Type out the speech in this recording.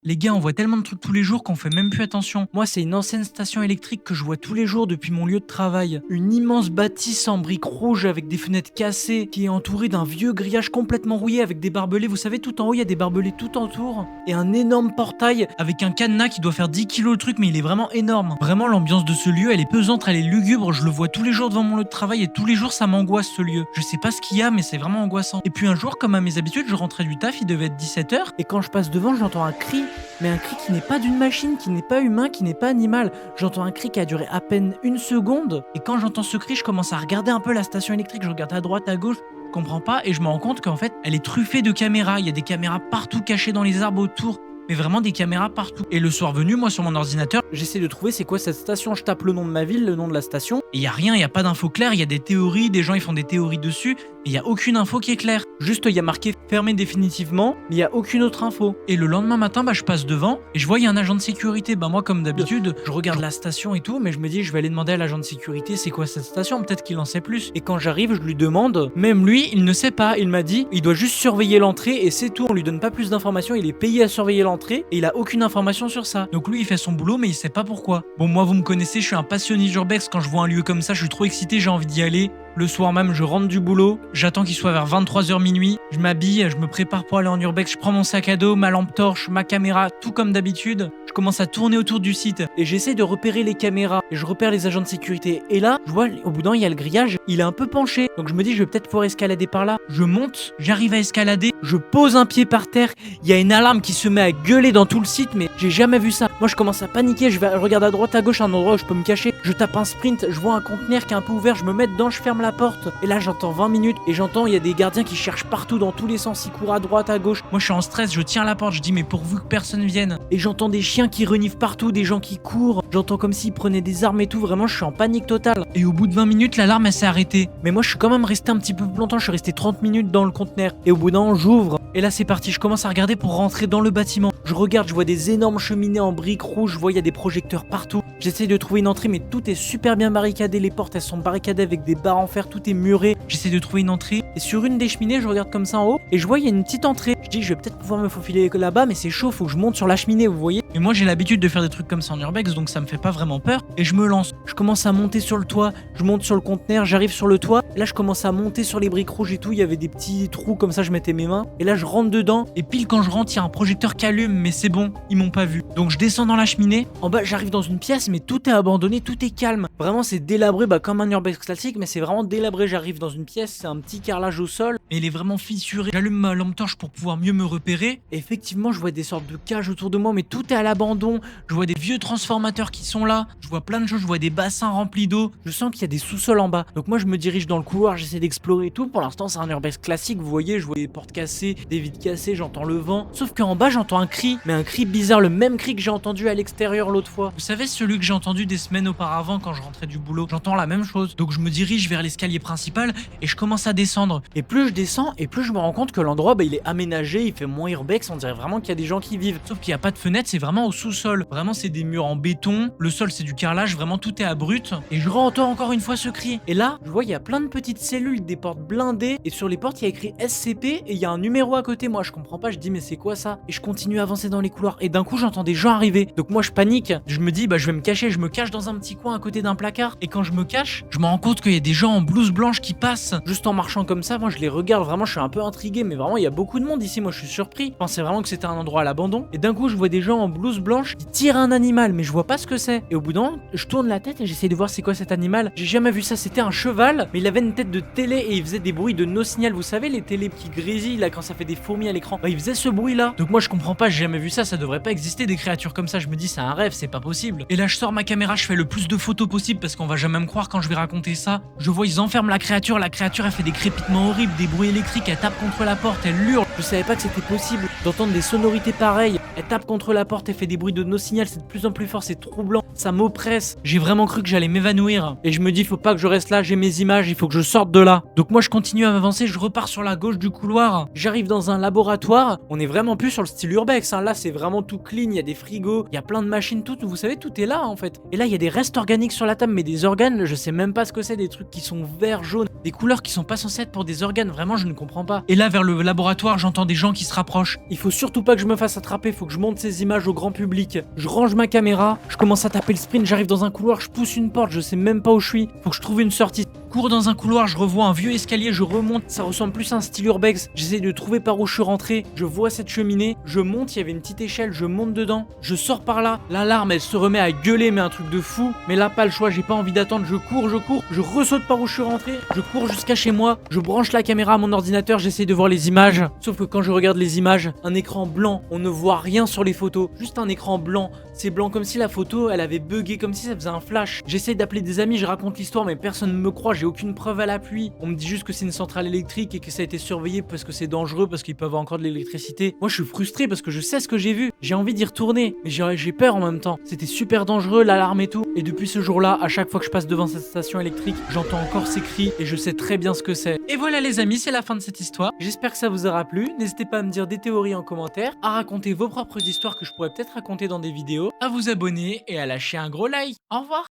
Les gars, on voit tellement de trucs tous les jours qu'on fait même plus attention. Moi, c'est une ancienne station électrique que je vois tous les jours depuis mon lieu de travail. Une immense bâtisse en briques rouges avec des fenêtres cassées, qui est entourée d'un vieux grillage complètement rouillé avec des barbelés. Vous savez, tout en haut, il y a des barbelés tout autour. Et un énorme portail avec un cadenas qui doit faire 10 kilos le truc, mais il est vraiment énorme. Vraiment, l'ambiance de ce lieu, elle est pesante, elle est lugubre. Je le vois tous les jours devant mon lieu de travail et tous les jours, ça m'angoisse ce lieu. Je sais pas ce qu'il y a, mais c'est vraiment angoissant. Et puis un jour, comme à mes habitudes, je rentrais du taf, il devait être 17h. Et quand je passe devant, j'entends un cri. Mais un cri qui n'est pas d'une machine, qui n'est pas humain, qui n'est pas animal. J'entends un cri qui a duré à peine une seconde. Et quand j'entends ce cri, je commence à regarder un peu la station électrique. Je regarde à droite, à gauche. Je comprends pas et je me rends compte qu'en fait, elle est truffée de caméras. Il y a des caméras partout cachées dans les arbres autour. Mais vraiment des caméras partout. Et le soir venu, moi sur mon ordinateur, j'essaie de trouver c'est quoi cette station. Je tape le nom de ma ville, le nom de la station. Et il y a rien, il y a pas d'infos claires. Il y a des théories, des gens ils font des théories dessus. Et il y a aucune info qui est claire. Juste il y a marqué fermé définitivement, mais il y a aucune autre info. Et le lendemain matin, je passe devant et je vois il y a un agent de sécurité. Moi comme d'habitude, je regarde la station et tout, mais je me dis je vais aller demander à l'agent de sécurité c'est quoi cette station. Peut-être qu'il en sait plus. Et quand j'arrive, je lui demande. Même lui, il ne sait pas. Il m'a dit il doit juste surveiller l'entrée et c'est tout. On lui donne pas plus d'informations. Il est payé à surveiller l'entrée et il a aucune information sur ça. Donc lui il fait son boulot mais il sait pas pourquoi. Bon moi vous me connaissez, je suis un passionné d'urbex. Quand je vois un lieu comme ça, je suis trop excité, j'ai envie d'y aller. Le soir même, je rentre du boulot, j'attends qu'il soit vers 23h minuit, je m'habille, je me prépare pour aller en urbex, je prends mon sac à dos, ma lampe torche, ma caméra, tout comme d'habitude. Je commence à tourner autour du site et j'essaie de repérer les caméras et je repère les agents de sécurité. Et là, je vois au bout d'un, il y a le grillage, il est un peu penché. Donc je me dis, je vais peut-être pouvoir escalader par là. Je monte, j'arrive à escalader, je pose un pied par terre, il y a une alarme qui se met à gueuler dans tout le site, mais j'ai jamais vu ça. Moi je commence à paniquer, je regarde à droite à gauche un endroit où je peux me cacher, je tape un sprint, je vois un conteneur qui est un peu ouvert, je me mets dedans, je ferme la porte. Et là j'entends 20 minutes et j'entends il y a des gardiens qui cherchent partout dans tous les sens, ils courent à droite à gauche. Moi je suis en stress, je tiens la porte, je dis mais pourvu que personne vienne. Et j'entends des chiens qui reniflent partout, des gens qui courent, j'entends comme s'ils prenaient des armes et tout, vraiment je suis en panique totale. Et au bout de 20 minutes l'alarme elle s'est arrêtée. Mais moi je suis quand même resté un petit peu plus longtemps, je suis resté 30 minutes dans le conteneur. Et au bout d'un moment j'ouvre et là c'est parti, je commence à regarder pour rentrer dans le bâtiment. Je regarde, je vois des énormes cheminées en briques rouges, je vois il y a des projecteurs partout. J'essaie de trouver une entrée mais tout est super bien barricadé, les portes elles sont barricadées avec des barres en fer, tout est muré. J'essaie de trouver une entrée et sur une des cheminées je regarde comme ça en haut et je vois il y a une petite entrée. Je dis je vais peut-être pouvoir me faufiler là-bas mais c'est chaud, faut que je monte sur la cheminée, vous voyez. Et moi j'ai l'habitude de faire des trucs comme ça en urbex donc ça me fait pas vraiment peur et je me lance. Je commence à monter sur le toit, je monte sur le conteneur, j'arrive sur le toit. Et là je commence à monter sur les briques rouges et tout, il y avait des petits trous comme ça, je mettais mes mains. Et là je rentre dedans et pile quand je rentre il y a un projecteur qui allume mais c'est bon, ils m'ont pas vu. Donc je descends dans la cheminée, en bas j'arrive dans une pièce mais tout est abandonné, tout est calme. Vraiment c'est délabré comme un urbex classique mais c'est vraiment délabré. J'arrive dans une pièce, c'est un petit carrelage au sol et il est vraiment fissuré. J'allume ma lampe torche pour pouvoir mieux me repérer. Et effectivement je vois des sortes de cages autour de moi mais tout est à l'abandon. Je vois des vieux transformateurs qui sont là, je vois plein de choses, je vois des bassins remplis d'eau. Je sens qu'il y a des sous-sols en bas. Donc moi je me dirige dans le couloir, j'essaie d'explorer et tout. Pour l'instant c'est un urbex classique, vous voyez, je vois des portes cassées, des vitres cassées, j'entends le vent. Sauf qu'en bas j'entends un cri, mais un cri bizarre, le même cri que j'ai entendu à l'extérieur l'autre fois. Vous savez celui que j'ai entendu des semaines auparavant quand je rentrais du boulot. J'entends la même chose. Donc je me dirige vers l'escalier principal et je commence à descendre. Et plus je descends et plus je me rends compte que l'endroit il est aménagé, il fait moins urbex, on dirait vraiment qu'il y a des gens qui vivent. Sauf qu'il n'y a pas de fenêtre, c'est vraiment au sous-sol. Vraiment c'est des murs en béton, le sol c'est du carrelage, vraiment tout est à brut. Et je re-entends encore une fois ce cri. Et là, je vois il y a plein de petites cellules, des portes blindées et sur les portes il y a écrit SCP et il y a un numéro à côté. Moi je comprends pas, je dis mais c'est quoi ça? Et je continue à avancer dans les couloirs et d'un coup j'entends des gens arriver. Donc moi je panique, je me dis je vais me cacher, je me cache dans un petit coin à côté d'un placard et quand je me cache, je me rends compte qu'il y a des gens en blouse blanche qui passent juste en marchant comme ça. Moi je les regarde, vraiment je suis un peu intrigué mais vraiment il y a beaucoup de monde ici, moi je suis surpris. Je pensais vraiment que c'était un endroit à l'abandon et d'un coup je vois des gens en blouse blanche qui tirent un animal mais je vois pas ce que c'est. Et au bout d'un moment, je tourne la tête et j'essaie de voir c'est quoi cet animal. J'ai jamais vu ça, c'était un cheval mais il avait une tête de télé et il faisait des bruits de no signal, vous savez les télés qui grésillent là quand ça fait des fourmis à l'écran. Il faisait ce bruit là. Donc moi je comprends pas, j'ai jamais vu ça, ça devrait pas exister des créatures comme ça. Je me dis c'est un rêve, c'est pas possible. Et là je sors ma caméra, je fais le plus de photos possible parce qu'on va jamais me croire quand je vais raconter ça. Je vois ils enferment la créature elle fait des crépitements horribles, des bruits électriques, elle tape contre la porte, elle hurle. Je savais pas que c'était possible d'entendre des sonorités pareilles. Elle tape contre la porte, elle fait des bruits de no signal, c'est de plus en plus fort, c'est troublant, ça m'oppresse. J'ai vraiment cru que j'allais m'évanouir. Et je me dis faut pas que je reste là, j'ai mes images, il faut que je sorte de là. Donc moi je continue à m'avancer, je repars sur la gauche du couloir. J'arrive dans un laboratoire, on est vraiment plus sur le style urbex, hein. Là c'est vraiment tout clean, il y a des frigos, il y a plein de machines, tout, vous savez, tout est là en fait. Et là il y a des restes organiques sur la table, mais des organes, je sais même pas ce que c'est, des trucs qui sont verts, jaunes, des couleurs qui sont pas censées être pour des organes, vraiment je ne comprends pas. Et là vers le laboratoire j'entends des gens qui se rapprochent. Il faut surtout pas que je me fasse attraper, faut que je monte ces images au grand public. Je range ma caméra, je commence à taper le sprint, j'arrive dans un couloir, je pousse une porte, je sais même pas où je suis. Faut que je trouve une sortie. Cours dans un couloir, je revois un vieux escalier, je remonte, ça ressemble plus à un style urbex. J'essaie de trouver par où je suis rentré, je vois cette cheminée, je monte, il y avait une petite échelle, je monte dedans, je sors par là, l'alarme elle se remet à gueuler mais un truc de fou. Mais là pas le choix, j'ai pas envie d'attendre, je cours, je ressaute par où je suis rentré, je cours jusqu'à chez moi, je branche la caméra à mon ordinateur, j'essaie de voir les images. Sauf que quand je regarde les images, un écran blanc, on ne voit rien sur les photos, juste un écran blanc. C'est blanc comme si la photo elle avait bugué, comme si ça faisait un flash. J'essaie d'appeler des amis, je raconte l'histoire mais personne ne me croit, j'ai aucune preuve à l'appui. On me dit juste que c'est une centrale électrique et que ça a été surveillé parce que c'est dangereux, parce qu'ils peuvent avoir encore de l'électricité. Moi je suis frustré parce que je sais ce que j'ai vu, j'ai envie d'y retourner, mais j'ai peur en même temps. C'était super dangereux, l'alarme et tout. Et depuis ce jour-là, à chaque fois que je passe devant cette station électrique, j'entends encore ces cris et je sais très bien ce que c'est. Et voilà les amis, c'est la fin de cette histoire. J'espère que ça vous aura plu. N'hésitez pas à me dire des théories en commentaire, à raconter vos propres histoires que je pourrais peut-être raconter dans des vidéos, à vous abonner et à lâcher un gros like. Au revoir.